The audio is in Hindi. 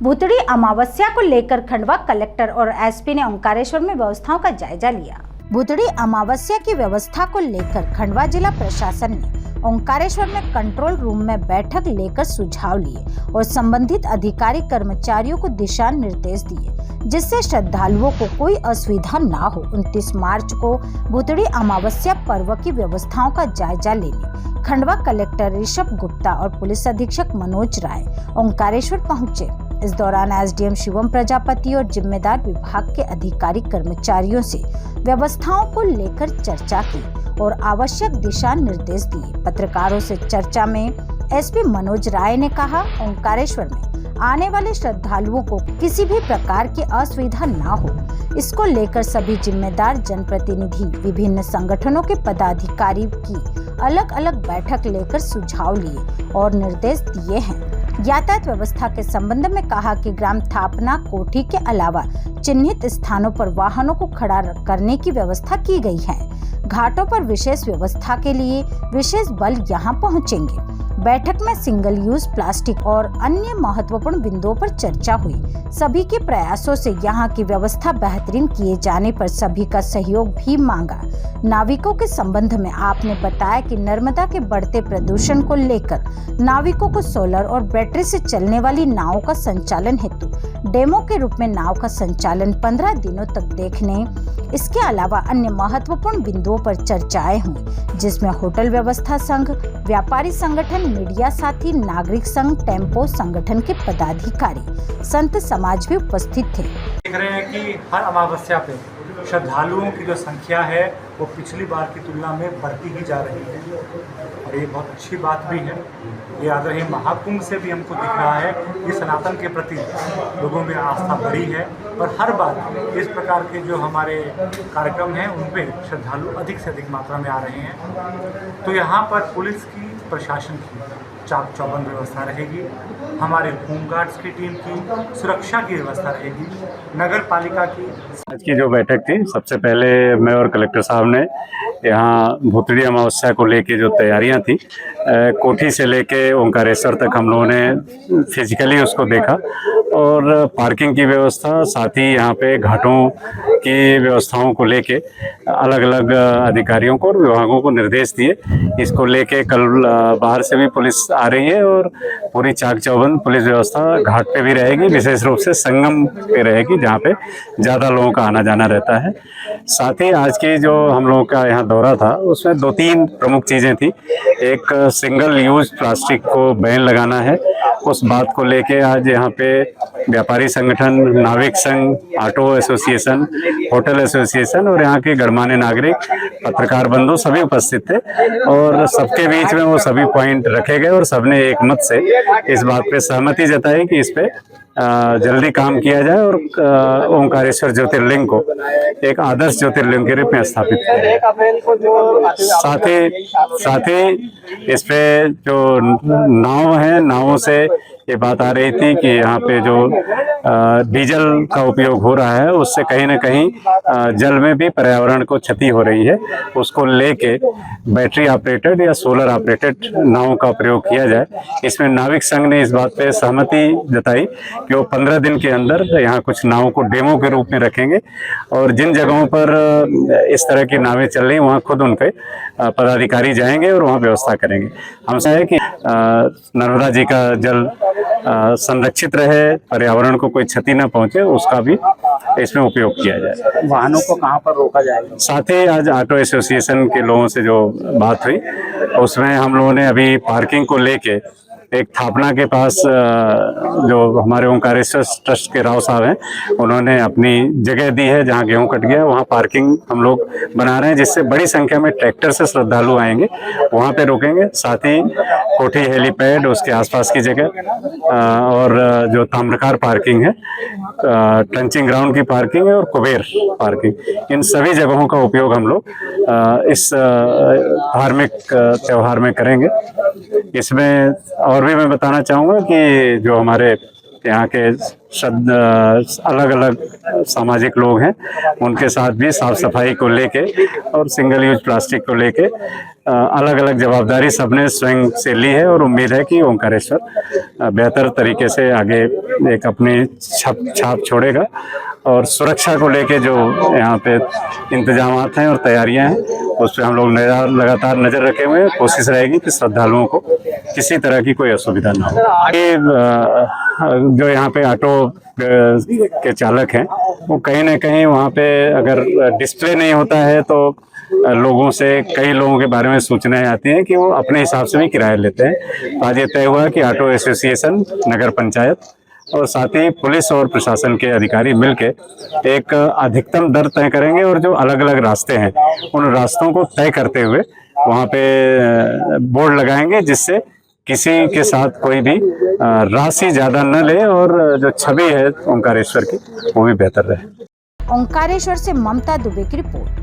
भूतड़ी अमावस्या को लेकर खंडवा कलेक्टर और एसपी ने ओंकारेश्वर में व्यवस्थाओं का जायजा लिया। भूतड़ी अमावस्या की व्यवस्था को लेकर खंडवा जिला प्रशासन ने ओंकारेश्वर में कंट्रोल रूम में बैठक लेकर सुझाव लिए और संबंधित अधिकारी कर्मचारियों को दिशा निर्देश दिए, जिससे श्रद्धालुओं को कोई असुविधा ना हो। 29 मार्च को भूतड़ी अमावस्या पर्व की व्यवस्थाओं का जायजा लेने खंडवा कलेक्टर ऋषभ गुप्ता और पुलिस अधीक्षक मनोज राय ओंकारेश्वर पहुंचे। इस दौरान एसडीएम शिवम प्रजापति और जिम्मेदार विभाग के अधिकारी कर्मचारियों से व्यवस्थाओं को लेकर चर्चा की और आवश्यक दिशा निर्देश दिए। पत्रकारों से चर्चा में एसपी मनोज राय ने कहा, ओंकारेश्वर में आने वाले श्रद्धालुओं को किसी भी प्रकार की असुविधा ना हो, इसको लेकर सभी जिम्मेदार जनप्रतिनिधि विभिन्न संगठनों के पदाधिकारी की अलग अलग बैठक लेकर सुझाव लिए और निर्देश दिए हैं। यातायात व्यवस्था के संबंध में कहा कि ग्राम थापना कोठी के अलावा चिन्हित स्थानों पर वाहनों को खड़ा करने की व्यवस्था की गई है। घाटों पर विशेष व्यवस्था के लिए विशेष बल यहां पहुंचेंगे। बैठक में सिंगल यूज प्लास्टिक और अन्य महत्वपूर्ण बिंदुओं पर चर्चा हुई। सभी के प्रयासों से यहां की व्यवस्था बेहतरीन किए जाने पर सभी का सहयोग भी मांगा। नाविकों के संबंध में आपने बताया कि नर्मदा के बढ़ते प्रदूषण को लेकर नाविकों को सोलर और बैटरी से चलने वाली नावों का संचालन हेतु डेमो के रूप में नाव का संचालन 15 दिनों तक देखने, इसके अलावा अन्य महत्वपूर्ण बिंदुओं पर चर्चाएं हुई, जिसमें होटल व्यवस्था संघ, व्यापारी संगठन, मीडिया साथी, नागरिक संघ, टेम्पो संगठन के पदाधिकारी, संत समाज भी उपस्थित थे। देख रहे हैं कि हर अमावस्या पे श्रद्धालुओं की जो संख्या है वो पिछली बार की तुलना में बढ़ती ही जा रही है और ये बहुत अच्छी बात भी है। ये आदरणीय महाकुंभ से भी हमको दिख रहा है कि सनातन के प्रति लोगों में आस्था बढ़ी है और हर बार इस प्रकार के जो हमारे कार्यक्रम हैं उन पे श्रद्धालु अधिक से अधिक मात्रा में आ रहे हैं। तो यहाँ पर पुलिस की, प्रशासन की चाक चौबंद व्यवस्था रहेगी, हमारे होमगार्ड्स की टीम की सुरक्षा की व्यवस्था रहेगी, नगर पालिका की। आज की जो बैठक थी, सबसे पहले मैं और कलेक्टर साहब ने यहाँ भूतड़ी अमावस्या को लेके जो तैयारियां थी, कोठी से लेके ओंकारेश्वर तक हम लोगों ने फिजिकली उसको देखा और पार्किंग की व्यवस्था, साथ ही यहाँ पे घाटों की व्यवस्थाओं को लेके अलग अलग अधिकारियों को और विभागों को निर्देश दिए। इसको लेके कल बाहर से भी पुलिस आ रही है और पूरी चाक चौबंद पुलिस व्यवस्था घाट पे भी रहेगी, विशेष रूप से संगम पे रहेगी जहाँ पे ज़्यादा लोगों का आना जाना रहता है। साथ ही आज की जो हम लोगों का यहाँ दौरा था उसमें 2-3 प्रमुख चीज़ें थी। एक सिंगल यूज प्लास्टिक को बैन लगाना है, उस बात को लेके आज यहाँ पे व्यापारी संगठन, नाविक संघ, ऑटो एसोसिएशन, होटल एसोसिएशन और यहाँ के गणमान्य नागरिक, पत्रकार बंधु सभी उपस्थित थे और सबके बीच में वो सभी पॉइंट रखे गए और सबने एक मत से इस बात पे सहमति जताई कि इस पे जल्दी काम किया जाए और ओंकारेश्वर ज्योतिर्लिंग को एक आदर्श ज्योतिर्लिंग के रूप में स्थापित किया जाए। साथ ही इस पे जो नाव है, नावों से ये बात आ रही थी कि यहाँ पे जो डीजल का उपयोग हो रहा है उससे कहीं ना कहीं जल में भी पर्यावरण को क्षति हो रही है। उसको लेके बैटरी ऑपरेटेड या सोलर ऑपरेटेड नावों का प्रयोग किया जाए। इसमें नाविक संघ ने इस बात पे सहमति जताई कि वो 15 दिन के अंदर यहाँ कुछ नावों को डेमो के रूप में रखेंगे और जिन जगहों पर इस तरह की नावें चल रही वहाँ खुद उनके पदाधिकारी जाएंगे और वहाँ व्यवस्था करेंगे। हमसे है कि नर्मदा जी का जल संरक्षित रहे, पर्यावरण को कोई क्षति न पहुंचे, उसका भी इसमें उपयोग किया जाए। वाहनों को कहां पर रोका जाएगा? साथ ही आज ऑटो एसोसिएशन के लोगों से जो बात हुई उसमें हम लोगों ने अभी पार्किंग को लेके एक थापना के पास जो हमारे ओंकारेश्वर ट्रस्ट के राव साहब हैं उन्होंने अपनी जगह दी है जहां गेहूं कट गया, वहां पार्किंग हम लोग बना रहे हैं जिससे बड़ी संख्या में ट्रैक्टर से श्रद्धालु आएंगे, वहां पे रुकेंगे। साथ ही कोठी हेलीपैड, उसके आसपास की जगह और जो ताम्रकार पार्किंग है, ट्रंचिंग ग्राउंड की पार्किंग है और कुबेर पार्किंग, इन सभी जगहों का उपयोग हम लोग इस धार्मिक त्योहार में करेंगे। इसमें और भी मैं बताना चाहूँगा कि जो हमारे यहाँ के अलग अलग सामाजिक लोग हैं, उनके साथ भी साफ सफाई को लेके और सिंगल यूज प्लास्टिक को लेके अलग अलग जवाबदारी सबने स्वयं से ली है। और उम्मीद है कि ओंकारेश्वर बेहतर तरीके से आगे एक अपनी छाप छोड़ेगा और सुरक्षा को लेके जो यहाँ पे इंतजामात हैं और तैयारियां हैं उस पर हम लोग लगातार नज़र रखे हुए हैं। कोशिश रहेगी कि श्रद्धालुओं को किसी तरह की कोई असुविधा ना हो। जो यहाँ पे ऑटो के चालक हैं वो कहीं ना कहीं वहाँ पे अगर डिस्प्ले नहीं होता है तो लोगों से कई लोगों के बारे में सूचनाएं आती हैं कि वो अपने हिसाब से भी किराया लेते हैं। तो आज ये तय हुआ कि ऑटो एसोसिएशन, नगर पंचायत और साथ ही पुलिस और प्रशासन के अधिकारी मिलके एक अधिकतम दर तय करेंगे और जो अलग अलग रास्ते हैं उन रास्तों को तय करते हुए वहाँ पे बोर्ड लगाएंगे जिससे किसी के साथ कोई भी राशि ज़्यादा न ले और जो छवि है ओंकारेश्वर की वो भी बेहतर रहे। ओंकारेश्वर से ममता दुबे की रिपोर्ट।